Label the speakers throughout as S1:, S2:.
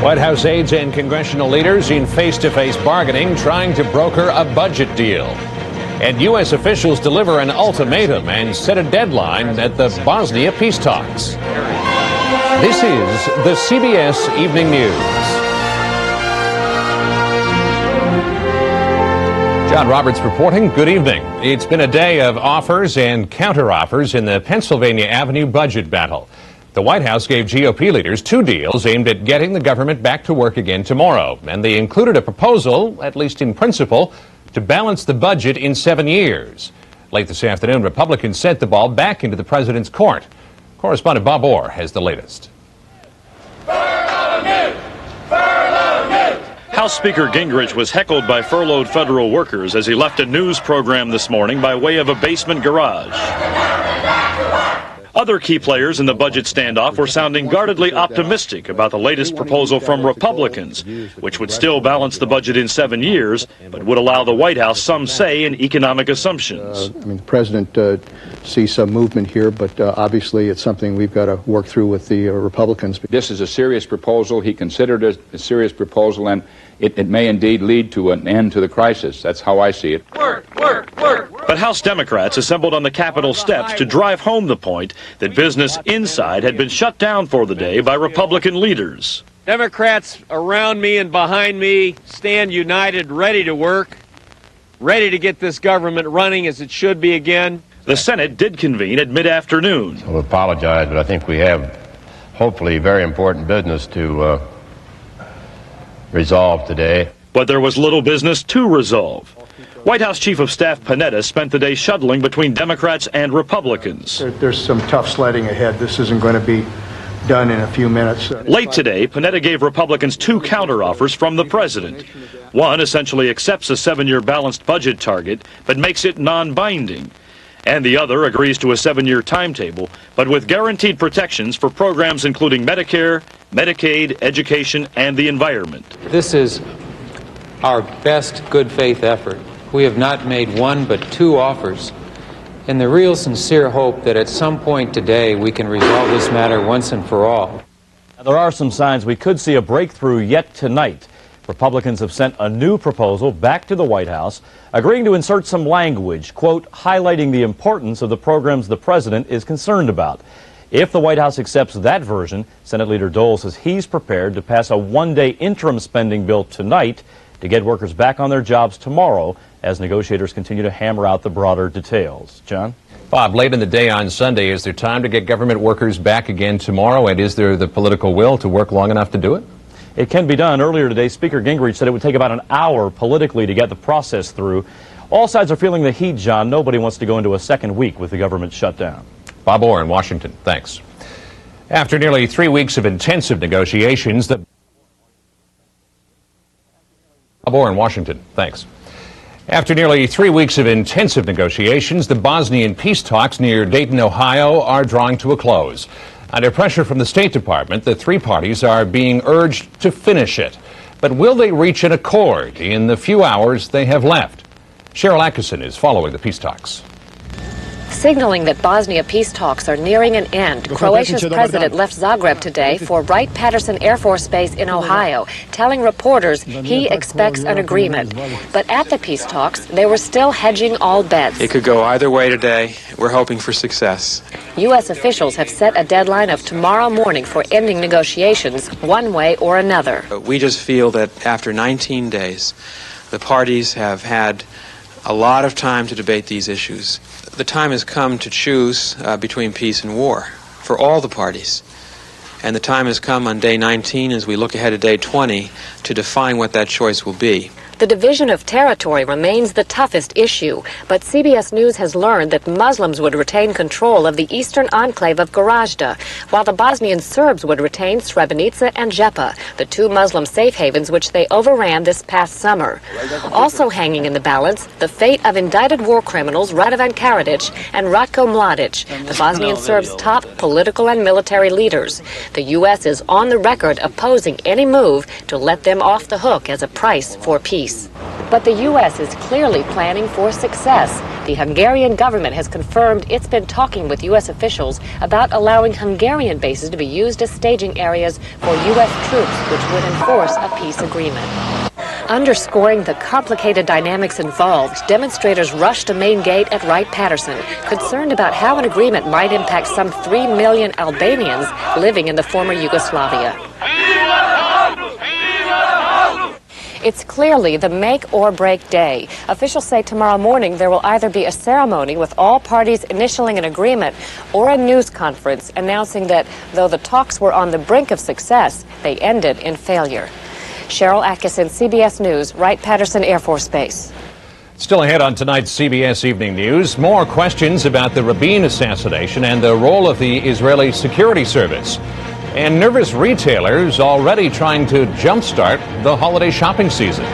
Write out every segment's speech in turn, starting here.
S1: White House aides and congressional leaders in face-to-face bargaining trying to broker a budget deal. And U.S. officials deliver an ultimatum and set a deadline at the Bosnia peace talks. This is the CBS Evening News. John Roberts reporting. Good evening. It's been a day of offers and counteroffers in the Pennsylvania Avenue budget battle. The White House gave GOP leaders two deals aimed at getting the government back to work again tomorrow. And they included a proposal, at least in principle, to balance the budget in 7 years. Late this afternoon, Republicans sent the ball back into the president's court. Correspondent Bob Orr has the latest.
S2: House Speaker Gingrich was heckled by furloughed federal workers as he left a news program this morning by way of a basement garage. Other key players in the budget standoff were sounding guardedly optimistic about the latest proposal from Republicans, which would still balance the budget in 7 years, but would allow the White House some say in economic assumptions.
S3: The president sees some movement here, but obviously it's something we've got to work through with the Republicans.
S4: This is a serious proposal. He considered it a serious proposal, and it may indeed lead to an end to the crisis. That's how I see it.
S2: But House Democrats assembled on the Capitol steps to drive home the point that business inside had been shut down for the day by Republican leaders.
S5: Democrats around me and behind me stand united, ready to work, ready to get this government running as it should be again.
S2: The Senate did convene at mid-afternoon.
S6: I apologize, but I think we have hopefully very important business to resolve today.
S2: But there was little business to resolve. White House Chief of Staff Panetta spent the day shuttling between Democrats and Republicans.
S3: There's some tough sledding ahead. This isn't going to be done in a few minutes.
S2: Late today, Panetta gave Republicans two counteroffers from the president. One essentially accepts a 7-year balanced budget target, but makes it non-binding. And the other agrees to a 7-year timetable, but with guaranteed protections for programs including Medicare, Medicaid, education, and the environment.
S7: This is our best good faith effort. We have not made one but two offers in the real sincere hope that at some point today we can resolve this matter once and for all.
S8: There are some signs we could see a breakthrough yet tonight. Republicans have sent a new proposal back to the White House, agreeing to insert some language, quote, highlighting the importance of the programs the president is concerned about. If the White House accepts that version, Senate Leader Dole says he's prepared to pass a one-day interim spending bill tonight to get workers back on their jobs tomorrow as negotiators continue to hammer out the broader details. John?
S1: Bob, late in the day on Sunday, is there time to get government workers back again tomorrow, and is there the political will to work long enough to do it?
S8: It can be done. Earlier today, Speaker Gingrich said it would take about an hour politically to get the process through. All sides are feeling the heat, John. Nobody wants to go into a second week with the government shut down.
S1: Bob Orr in Washington. Thanks. After nearly 3 weeks of intensive negotiations, Bob Orr in Washington. Thanks. After nearly 3 weeks of intensive negotiations, the Bosnian peace talks near Dayton, Ohio, are drawing to a close. Under pressure from the State Department, the three parties are being urged to finish it. But will they reach an accord in the few hours they have left? Cheryl Atkinson is following the peace talks.
S9: Signaling that Bosnia peace talks are nearing an end, Croatia's president left Zagreb today for Wright-Patterson Air Force Base in Ohio, telling reporters he expects an agreement. But at the peace talks, they were still hedging all bets.
S7: It could go either way today. We're hoping for success.
S9: U.S. officials have set a deadline of tomorrow morning for ending negotiations one way or another.
S7: We just feel that after 19 days, the parties have had a lot of time to debate these issues. The time has come to choose between peace and war for all the parties. And the time has come on day 19 as we look ahead to day 20 to define what that choice will be.
S9: The division of territory remains the toughest issue, but CBS News has learned that Muslims would retain control of the eastern enclave of Gorazda, while the Bosnian Serbs would retain Srebrenica and Žepa, the two Muslim safe havens which they overran this past summer. Also hanging in the balance, the fate of indicted war criminals Radovan Karadzic and Ratko Mladic, the Bosnian Serbs' top political and military leaders. The U.S. is on the record opposing any move to let them off the hook as a price for peace. peace. But the U.S. is clearly planning for success. The Hungarian government has confirmed it's been talking with U.S. officials about allowing Hungarian bases to be used as staging areas for U.S. troops, which would enforce a peace agreement. Underscoring the complicated dynamics involved, demonstrators rushed a main gate at Wright-Patterson, concerned about how an agreement might impact some 3 million Albanians living in the former Yugoslavia. It's clearly the make or break day. Officials say tomorrow morning there will either be a ceremony with all parties initialing an agreement or a news conference announcing that though the talks were on the brink of success, they ended in failure. Cheryl Atkinson, CBS News, Wright-Patterson Air Force Base.
S1: Still ahead on tonight's CBS Evening News, more questions about the Rabin assassination and the role of the Israeli security service. And nervous retailers already trying to jumpstart the holiday shopping season.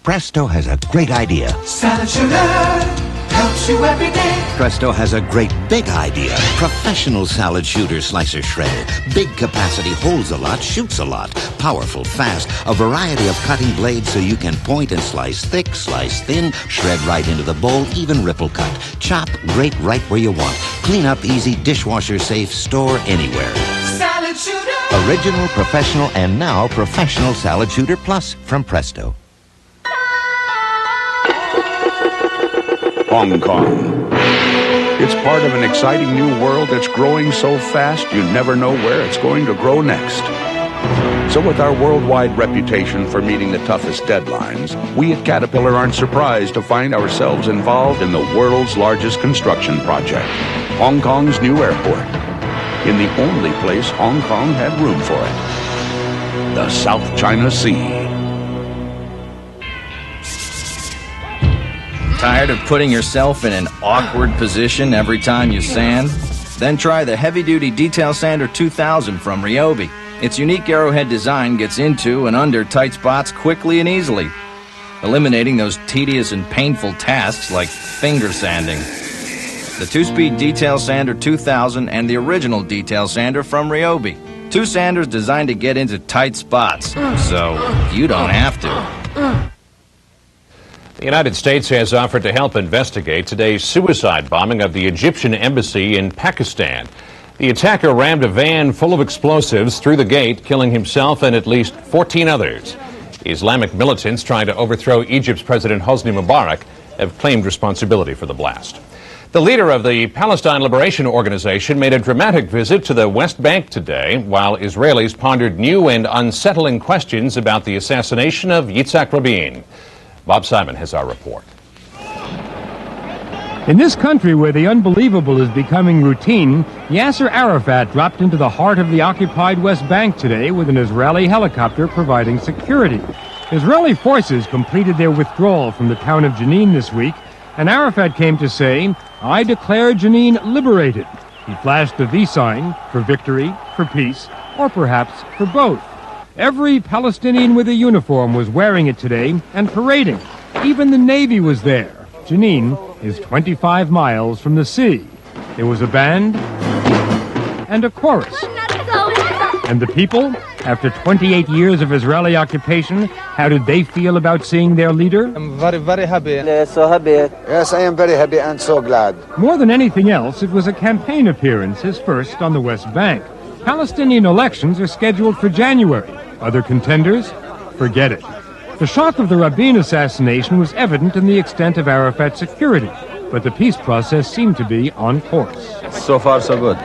S10: Presto has a great idea.
S11: Salad shooter helps you every day.
S10: Presto has a great big idea. Professional salad shooter slicer shredder. Big capacity, holds a lot, shoots a lot. Powerful, fast, a variety of cutting blades so you can point and slice thick, slice thin, shred right into the bowl, even ripple cut. Chop, grate right where you want. Clean up easy, dishwasher safe, store anywhere.
S11: Salad shooter.
S10: Original, professional, and now professional salad shooter plus from Presto.
S12: Hong Kong. It's part of an exciting new world that's growing so fast you never know where it's going to grow next. So with our worldwide reputation for meeting the toughest deadlines, we at Caterpillar aren't surprised to find ourselves involved in the world's largest construction project, Hong Kong's new airport. In the only place Hong Kong had room for it, the South China Sea.
S13: Tired of putting yourself in an awkward position every time you sand? Then try the heavy-duty Detail Sander 2000 from Ryobi. Its unique arrowhead design gets into and under tight spots quickly and easily, eliminating those tedious and painful tasks like finger sanding. The 2-speed Detail Sander 2000 and the original Detail Sander from Ryobi. 2 sanders designed to get into tight spots, so you don't have to.
S1: The United States has offered to help investigate today's suicide bombing of the Egyptian embassy in Pakistan. The attacker rammed a van full of explosives through the gate, killing himself and at least 14 others. Islamic militants trying to overthrow Egypt's President Hosni Mubarak have claimed responsibility for the blast. The leader of the Palestine Liberation Organization made a dramatic visit to the West Bank today, while Israelis pondered new and unsettling questions about the assassination of Yitzhak Rabin. Bob Simon has our report.
S14: In this country where the unbelievable is becoming routine, Yasser Arafat dropped into the heart of the occupied West Bank today with an Israeli helicopter providing security. Israeli forces completed their withdrawal from the town of Jenin this week, and Arafat came to say, "I declare Jenin liberated." He flashed the V sign for victory, for peace, or perhaps for both. Every Palestinian with a uniform was wearing it today and parading. Even the Navy was there. Jenin is 25 miles from the sea. There was a band and a chorus. And the people, after 28 years of Israeli occupation, how did they feel about seeing their leader?
S15: I'm very, very happy.
S16: So happy. Yes, I am very happy and so glad.
S14: More than anything else, it was a campaign appearance, his first on the West Bank. Palestinian elections are scheduled for January. Other contenders? Forget it. The shock of the Rabin assassination was evident in the extent of Arafat's security, but the peace process seemed to be on course.
S15: So far, so good.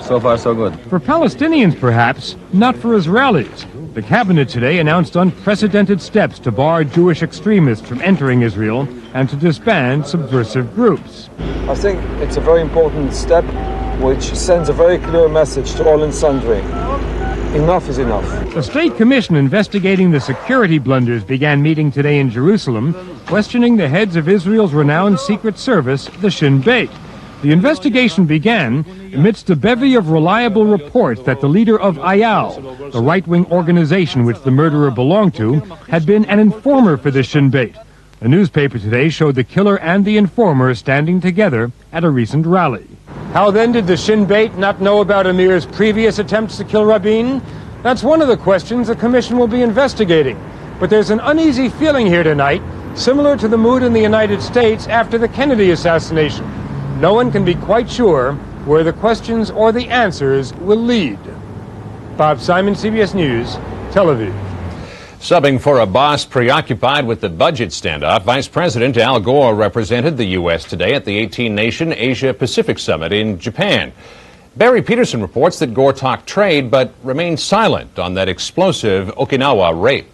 S15: So far, so good.
S14: For Palestinians, perhaps, not for Israelis. The cabinet today announced unprecedented steps to bar Jewish extremists from entering Israel and to disband subversive groups.
S15: I think it's a very important step which sends a very clear message to all and sundry. Enough is enough.
S14: A state commission investigating the security blunders began meeting today in Jerusalem, questioning the heads of Israel's renowned secret service, the Shin Bet. The investigation began amidst a bevy of reliable reports that the leader of Ayal, the right-wing organization which the murderer belonged to, had been an informer for the Shin Bet. A newspaper today showed the killer and the informer standing together at a recent rally. How then did the Shin Bet not know about Amir's previous attempts to kill Rabin? That's one of the questions the commission will be investigating. But there's an uneasy feeling here tonight, similar to the mood in the United States after the Kennedy assassination. No one can be quite sure where the questions or the answers will lead. Bob Simon, CBS News, Tel Aviv.
S1: Subbing for a boss preoccupied with the budget standoff, Vice President Al Gore represented the U.S. today at the 18-nation Asia-Pacific Summit in Japan. Barry Peterson reports that Gore talked trade but remained silent on that explosive Okinawa rape.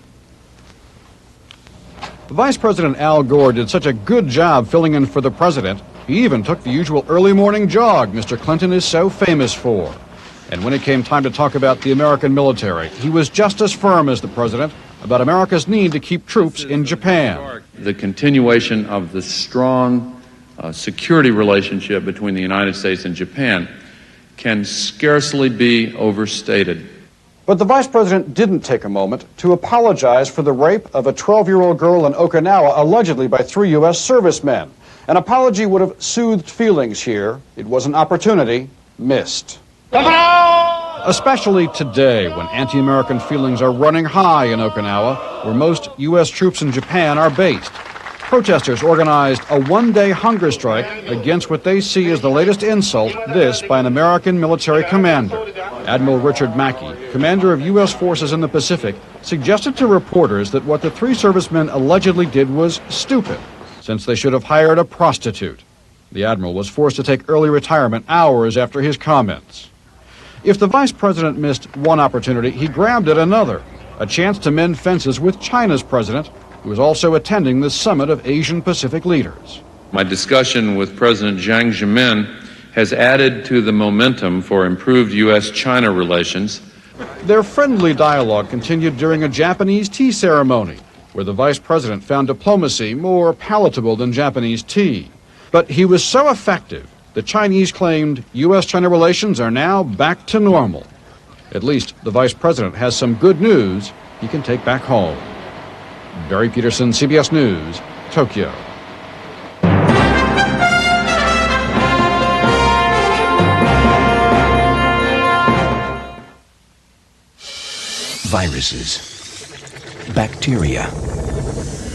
S17: Vice President Al Gore did such a good job filling in for the president, he even took the usual early morning jog Mr. Clinton is so famous for. And when it came time to talk about the American military, he was just as firm as the president about America's need to keep troops in Japan.
S18: The continuation of the strong security relationship between the United States and Japan can scarcely be overstated.
S17: But the vice president didn't take a moment to apologize for the rape of a 12-year-old girl in Okinawa, allegedly by 3 U.S. servicemen. An apology would have soothed feelings here. It was an opportunity missed. Especially today, when anti-American feelings are running high in Okinawa, where most U.S. troops in Japan are based. Protesters organized a one-day hunger strike against what they see as the latest insult, this by an American military commander. Admiral Richard Mackey, commander of U.S. forces in the Pacific, suggested to reporters that what the 3 servicemen allegedly did was stupid, since they should have hired a prostitute. The admiral was forced to take early retirement hours after his comments. If the vice president missed one opportunity, he grabbed at another, a chance to mend fences with China's president, who was also attending the summit of Asian Pacific leaders.
S18: My discussion with President Jiang Zemin has added to the momentum for improved U.S.-China relations.
S17: Their friendly dialogue continued during a Japanese tea ceremony, where the vice president found diplomacy more palatable than Japanese tea. But he was so effective, the Chinese claimed U.S.-China relations are now back to normal. At least the vice president has some good news he can take back home. Barry Peterson, CBS News, Tokyo.
S19: Viruses, bacteria,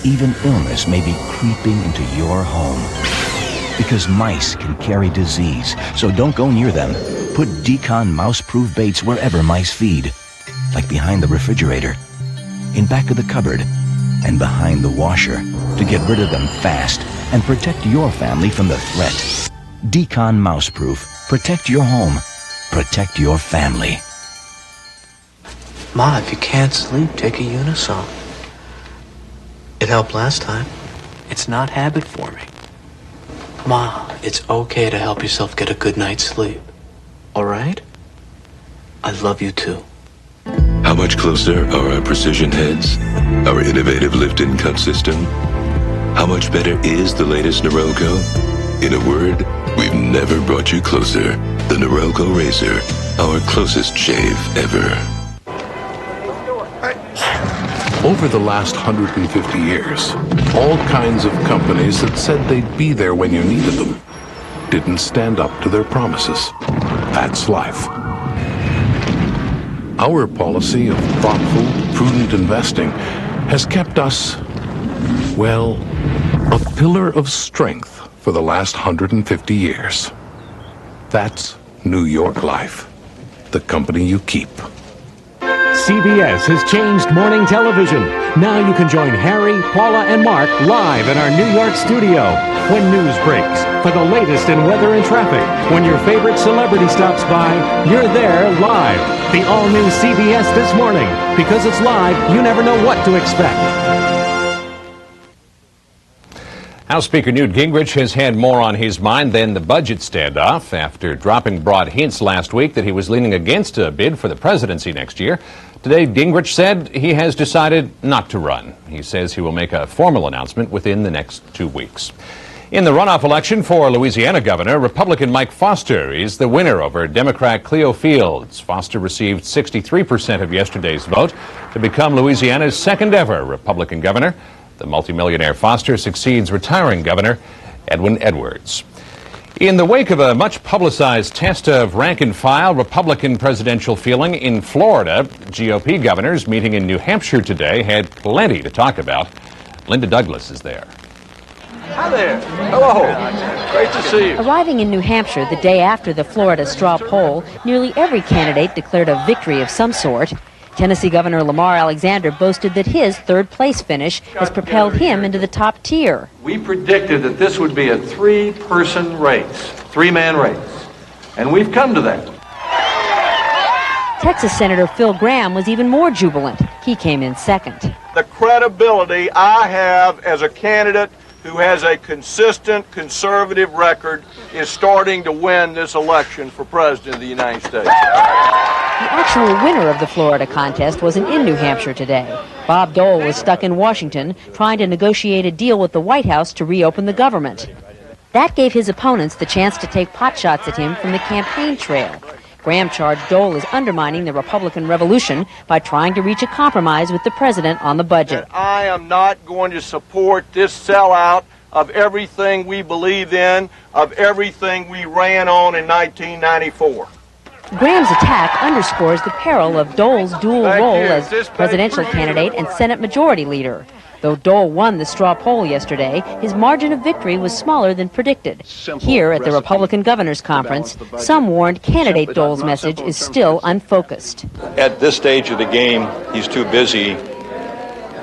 S19: even illness may be creeping into your home. Because mice can carry disease, so don't go near them. Put Decon mouse-proof baits wherever mice feed, like behind the refrigerator, in back of the cupboard, and behind the washer, to get rid of them fast and protect your family from the threat. Decon mouse-proof. Protect your home. Protect your family.
S20: Ma, if you can't sleep, take a Unisom. It helped last time. It's not habit forming. Ma, it's okay to help yourself get a good night's sleep. All right? I love you too.
S21: How much closer are our precision heads? Our innovative lift-in cut system? How much better is the latest Norelco? In a word, we've never brought you closer. The Norelco Razor, our closest shave ever.
S12: Over the last 150 years, all kinds of companies that said they'd be there when you needed them didn't stand up to their promises. That's life. Our policy of thoughtful, prudent investing has kept us, well, a pillar of strength for the last 150 years. That's New York Life, the company you keep.
S22: CBS has changed morning television. Now you can join Harry, Paula, and Mark live in our New York studio when news breaks, for the latest in weather and traffic. When your favorite celebrity stops by, you're there live. The all-new CBS This Morning. Because it's live, you never know what to expect.
S1: House Speaker Newt Gingrich has had more on his mind than the budget standoff after dropping broad hints last week that he was leaning against a bid for the presidency next year. Today, Gingrich said he has decided not to run. He says he will make a formal announcement within the next 2 weeks. In the runoff election for Louisiana governor, Republican Mike Foster is the winner over Democrat Cleo Fields. Foster received 63% of yesterday's vote to become Louisiana's second ever Republican governor. The multimillionaire Foster succeeds retiring Governor Edwin Edwards. In the wake of a much-publicized test of rank-and-file Republican presidential feeling in Florida, GOP governors meeting in New Hampshire today had plenty to talk about. Linda Douglas is there.
S4: Hi there. Hello. Great to see you.
S5: Arriving in New Hampshire the day after the Florida straw poll, nearly every candidate declared a victory of some sort. Tennessee Governor Lamar Alexander boasted that his third-place finish has propelled him into the top tier.
S4: We predicted that this would be a three-person race, three-man race, and we've come to that.
S5: Texas Senator Phil Gramm was even more jubilant. He came in second.
S23: The credibility I have as a candidate who has a consistent conservative record is starting to win this election for President of the United States.
S5: The actual winner of the Florida contest wasn't in New Hampshire today. Bob Dole was stuck in Washington trying to negotiate a deal with the White House to reopen the government. That gave his opponents the chance to take potshots at him from the campaign trail. Graham charged Dole is undermining the Republican revolution by trying to reach a compromise with the president on the budget.
S23: I am not going to support this sellout of everything we believe in, of everything we ran on in 1994.
S5: Graham's attack underscores the peril of Dole's dual role as presidential candidate and Senate Majority Leader. Though Dole won the straw poll yesterday, his margin of victory was smaller than predicted. Here at the Republican Governors Conference, some warned candidate Dole's message is still unfocused.
S24: At this stage of the game, he's too busy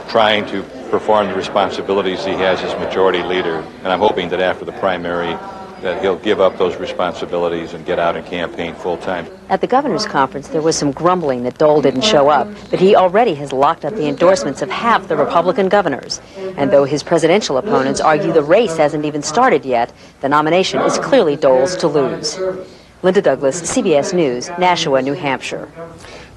S24: trying to perform the responsibilities he has as Majority Leader, and I'm hoping that after the primary that he'll give up those responsibilities and get out and campaign full-time.
S5: At the Governors Conference, there was some grumbling that Dole didn't show up, but he already has locked up the endorsements of half the Republican governors. And though his presidential opponents argue the race hasn't even started yet, the nomination is clearly Dole's to lose. Linda Douglas, CBS News, Nashua, New Hampshire.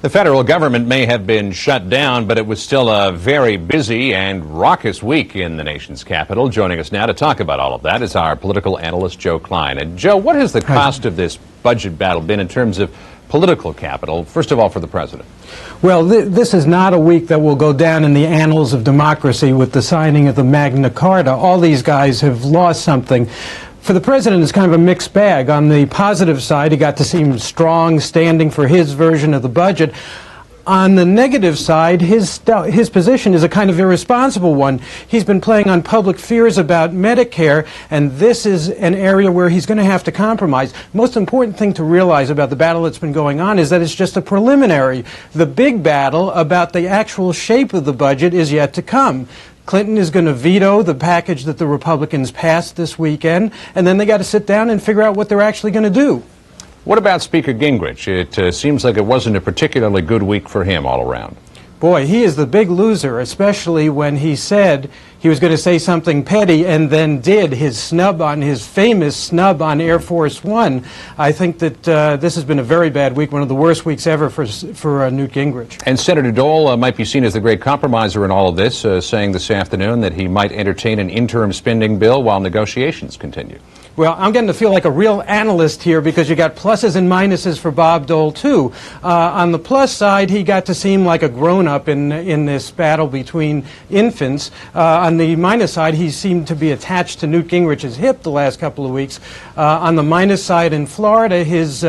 S1: The federal government may have been shut down, but it was still a very busy and raucous week in the nation's capital. Joining us now to talk about all of that is our political analyst, Joe Klein. And Joe, what has the cost of this budget battle been in terms of political capital, first of all, for the president?
S25: Well, this is not a week that will go down in the annals of democracy with the signing of the Magna Carta. All these guys have lost something. For the president, it's kind of a mixed bag. On the positive side, he got to seem strong, standing for his version of the budget. On the negative side, his position is a kind of irresponsible one. He's been playing on public fears about Medicare, and this is an area where he's going to have to compromise. Most important thing to realize about the battle that's been going on is that it's just a preliminary. The big battle about the actual shape of the budget is yet to come. Clinton is going to veto the package that the Republicans passed this weekend, and then they got to sit down and figure out what they're actually going to do.
S1: What about Speaker Gingrich? It seems like it wasn't a particularly good week for him all around.
S25: Boy, he is the big loser, especially when he said he was going to say something petty and then did his famous snub on Air Force One. I think that this has been a very bad week, one of the worst weeks ever for Newt Gingrich.
S1: And Senator Dole might be seen as the great compromiser in all of this, saying this afternoon that he might entertain an interim spending bill while negotiations continue.
S25: Well, I'm getting to feel like a real analyst here because you got pluses and minuses for Bob Dole, too. On the plus side, he got to seem like a grown-up in this battle between infants. On the minus side, he seemed to be attached to Newt Gingrich's hip the last couple of weeks. On the minus side in Florida, his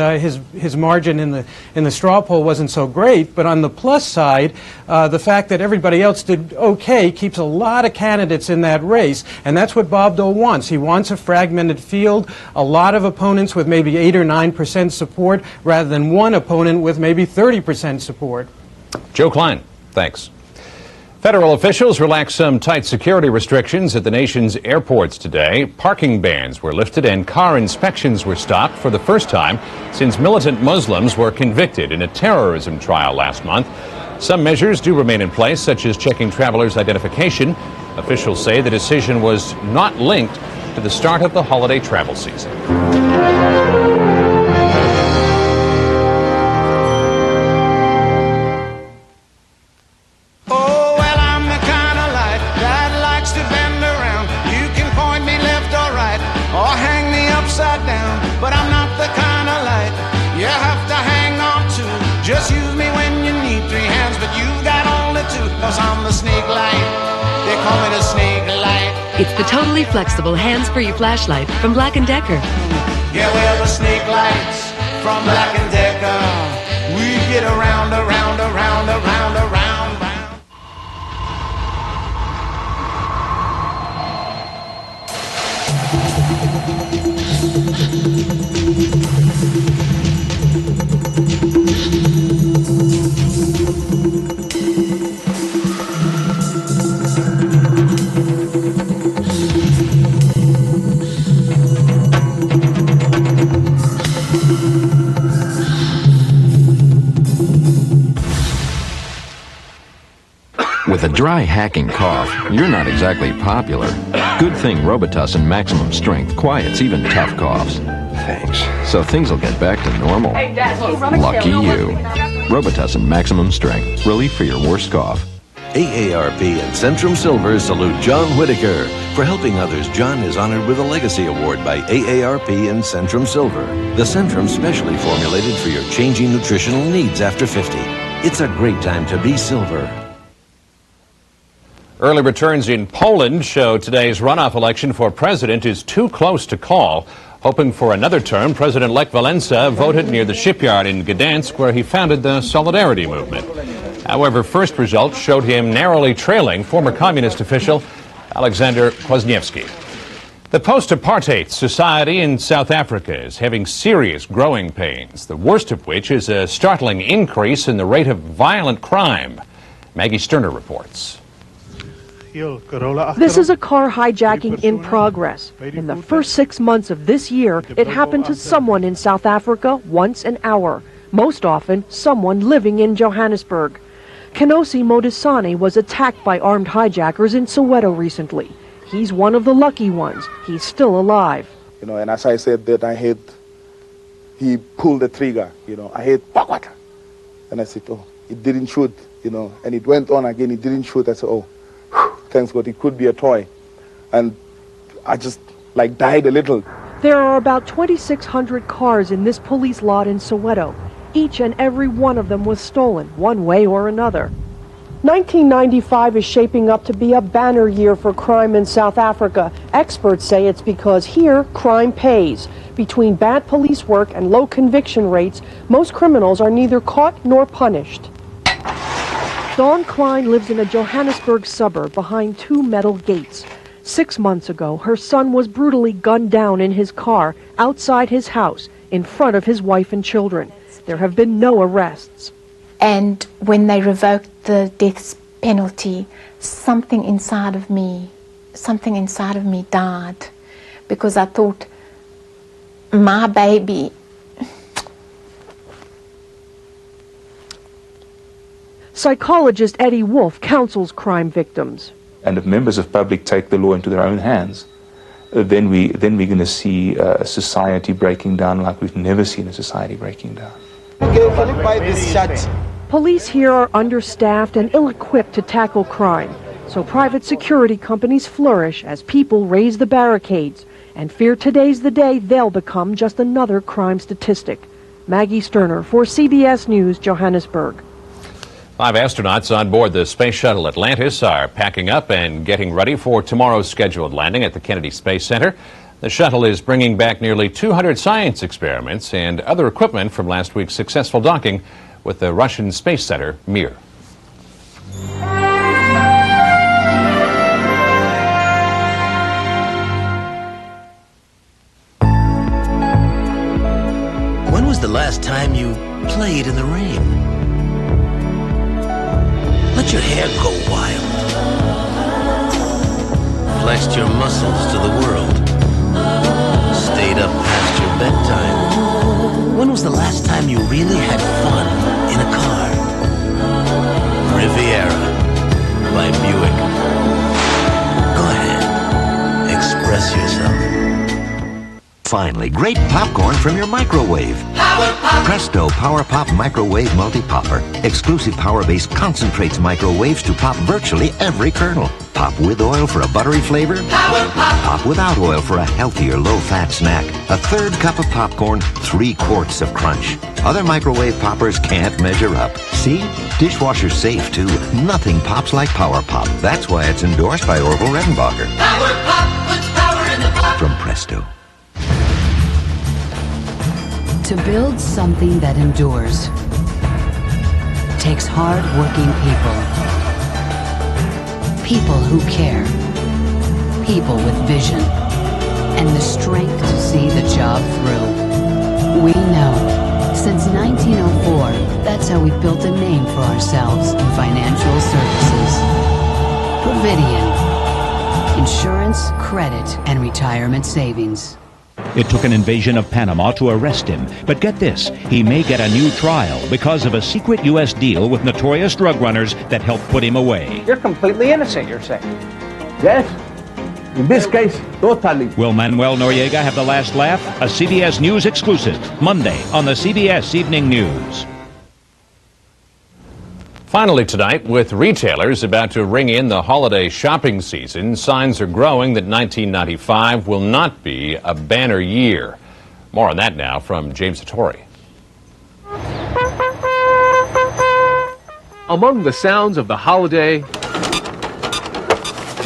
S25: margin in the straw poll wasn't so great. But on the plus side, the fact that everybody else did okay keeps a lot of candidates in that race. And that's what Bob Dole wants. He wants a fragmented field, a lot of opponents with maybe 8 or 9% support, rather than one opponent with maybe 30% support.
S1: Joe Klein, thanks. Federal officials relaxed some tight security restrictions at the nation's airports today. Parking bans were lifted and car inspections were stopped for the first time since militant Muslims were convicted in a terrorism trial last month. Some measures do remain in place, such as checking travelers' identification. Officials say the decision was not linked to the start of the holiday travel season.
S11: Oh, well, I'm the kind of life that likes to bend around. You can point me left or right, or hang me upside down. But I'm not the kind of light you have to hang on to. Just use me when you need 3 hands, but you've got only 2. 'Cause I'm the snake light. They call me the snake light.
S26: It's the totally flexible hands-free flashlight from Black & Decker.
S11: Yeah, we're the snake lights from Black & Decker. We get around, around, around, around, around, round.
S2: With a dry, hacking cough, you're not exactly popular. Good thing Robitussin Maximum Strength quiets even tough coughs. Thanks. So things will get back to normal.
S3: Hey, Dad, can you run a
S2: Lucky
S3: tail?
S2: you. Robitussin Maximum Strength. Relief for your worst cough.
S6: AARP and Centrum Silver salute John Whitaker. For helping others, John is honored with a Legacy Award by AARP and Centrum Silver. The Centrum specially formulated for your changing nutritional needs after 50. It's a great time to be silver.
S1: Early returns in Poland show today's runoff election for president is too close to call. Hoping for another term, President Lech Walesa voted near the shipyard in Gdansk, where he founded the Solidarity movement. However, first results showed him narrowly trailing former communist official Alexander Kwasniewski. The post-apartheid society in South Africa is having serious growing pains, the worst of which is a startling increase in the rate of violent crime. Maggie Sterner reports.
S7: This is a car hijacking in progress. In the first 6 months of this year, it happened to someone in South Africa once an hour. Most often, someone living in Johannesburg. Kenosi Modisane was attacked by armed hijackers in Soweto recently. He's one of the lucky ones. He's still alive.
S8: You know, and as I said that, I heard he pulled the trigger. You know, I heard "Pakwata," and I said, "Oh, it didn't shoot." You know, and it went on again. It didn't shoot. I said, "Oh, thanks God, it could be a toy," and I just like died a little.
S7: There are about 2,600 cars in this police lot in Soweto. Each and every one of them was stolen, one way or another. 1995 is shaping up to be a banner year for crime in South Africa. Experts say it's because here, crime pays. Between bad police work and low conviction rates, most criminals are neither caught nor punished. Dawn Klein lives in a Johannesburg suburb behind 2 metal gates. 6 months ago, her son was brutally gunned down in his car outside his house in front of his wife and children. There have been no arrests.
S26: And when they revoked the death penalty, something inside of me died, because I thought, my baby.
S7: Psychologist Eddie Wolf counsels crime victims.
S27: And if members of public take the law into their own hands, then we're going to see a society breaking down like we've never seen a society breaking down.
S7: Police here are understaffed and ill-equipped to tackle crime, so private security companies flourish as people raise the barricades and fear today's the day they'll become just another crime statistic. Maggie Sterner for CBS News, Johannesburg.
S1: 5 astronauts on board the space shuttle Atlantis are packing up and getting ready for tomorrow's scheduled landing at the Kennedy Space Center. The shuttle is bringing back nearly 200 science experiments and other equipment from last week's successful docking with the Russian Space Center, Mir.
S28: When was the last time you played in the rain? Let your hair go wild. Flexed your muscles to the world. Stayed up past your bedtime. When was the last time you really had fun in a car? Riviera by Buick. Go ahead, express yourself.
S10: Finally, great popcorn from your microwave.
S11: Power Pop.
S10: Presto Power Pop Microwave Multi-Popper. Exclusive power-based concentrates microwaves to pop virtually every kernel. Pop with oil for a buttery flavor.
S11: Power Pop.
S10: Pop without oil for a healthier, low-fat snack. A third cup of popcorn, 3 quarts of crunch. Other microwave poppers can't measure up. See? Dishwasher safe, too. Nothing pops like Power Pop. That's why it's endorsed by Orville Redenbacher.
S11: Power Pop puts power in the pop.
S10: From Presto.
S3: To build something that endures takes hard-working people. People who care. People with vision. And the strength to see the job through. We know. Since 1904, that's how we've built a name for ourselves in financial services. Providian. Insurance, credit, and retirement savings.
S9: It took an invasion of Panama to arrest him. But get this, he may get a new trial because of a secret U.S. deal with notorious drug runners that helped put him away.
S13: You're completely innocent, you're saying? Yes. In this case, totally.
S9: Will Manuel Noriega have the last laugh? A CBS News exclusive, Monday on the CBS Evening News.
S1: Finally tonight, with retailers about to ring in the holiday shopping season, signs are growing that 1995 will not be a banner year. More on that now from James Hattori.
S14: Among the sounds of the holiday,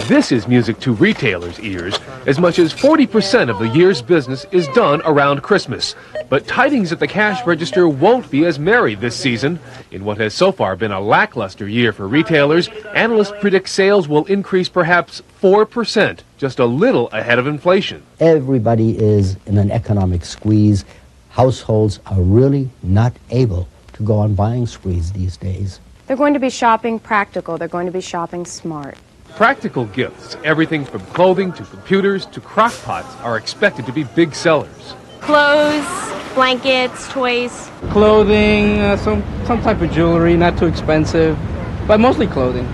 S14: this is music to retailers' ears. As much as 40% of the year's business is done around Christmas. But tidings at the cash register won't be as merry this season. In what has so far been a lackluster year for retailers, analysts predict sales will increase perhaps 4%, just a little ahead of inflation.
S15: Everybody is in an economic squeeze. Households are really not able to go on buying sprees these days.
S16: They're going to be shopping practical. They're going to be shopping smart.
S14: Practical gifts, everything from clothing to computers to crock pots, are expected to be big sellers.
S17: Clothes, blankets, toys.
S13: Clothing, some type of jewelry, not too expensive, but mostly clothing.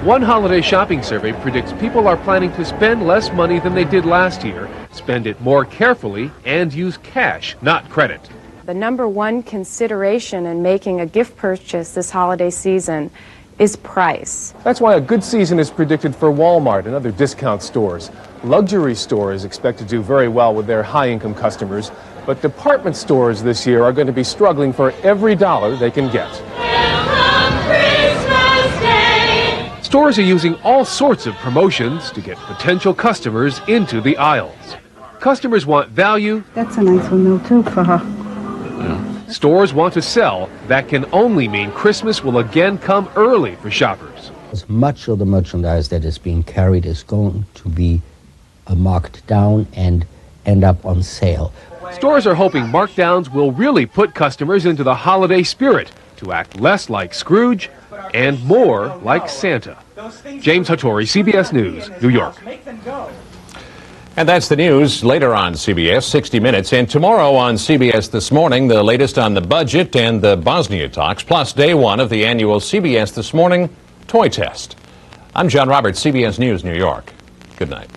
S14: One holiday shopping survey predicts people are planning to spend less money than they did last year, spend it more carefully, and use cash, not credit.
S16: The number one consideration in making a gift purchase this holiday season is price.
S14: That's why a good season is predicted for Walmart and other discount stores. Luxury stores expect to do very well with their high-income customers, but department stores this year are going to be struggling for every dollar they can get. Stores are using all sorts of promotions to get potential customers into the aisles. Customers want value.
S18: That's a nice one, though, too, for her.
S14: Stores want to sell. That can only mean Christmas will again come early for shoppers.
S15: Much of the merchandise that is being carried is going to be marked down and end up on sale.
S14: Stores are hoping markdowns will really put customers into the holiday spirit to act less like Scrooge and more like Santa. James Hattori, CBS News, New York.
S1: And that's the news. Later on CBS 60 Minutes, and tomorrow on CBS This Morning, the latest on the budget and the Bosnia talks, plus day one of the annual CBS This Morning toy test. I'm John Roberts, CBS News, New York. Good night.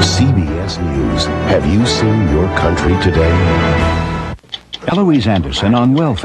S29: CBS News. Have you seen your country today?
S19: Eloise Anderson on welfare.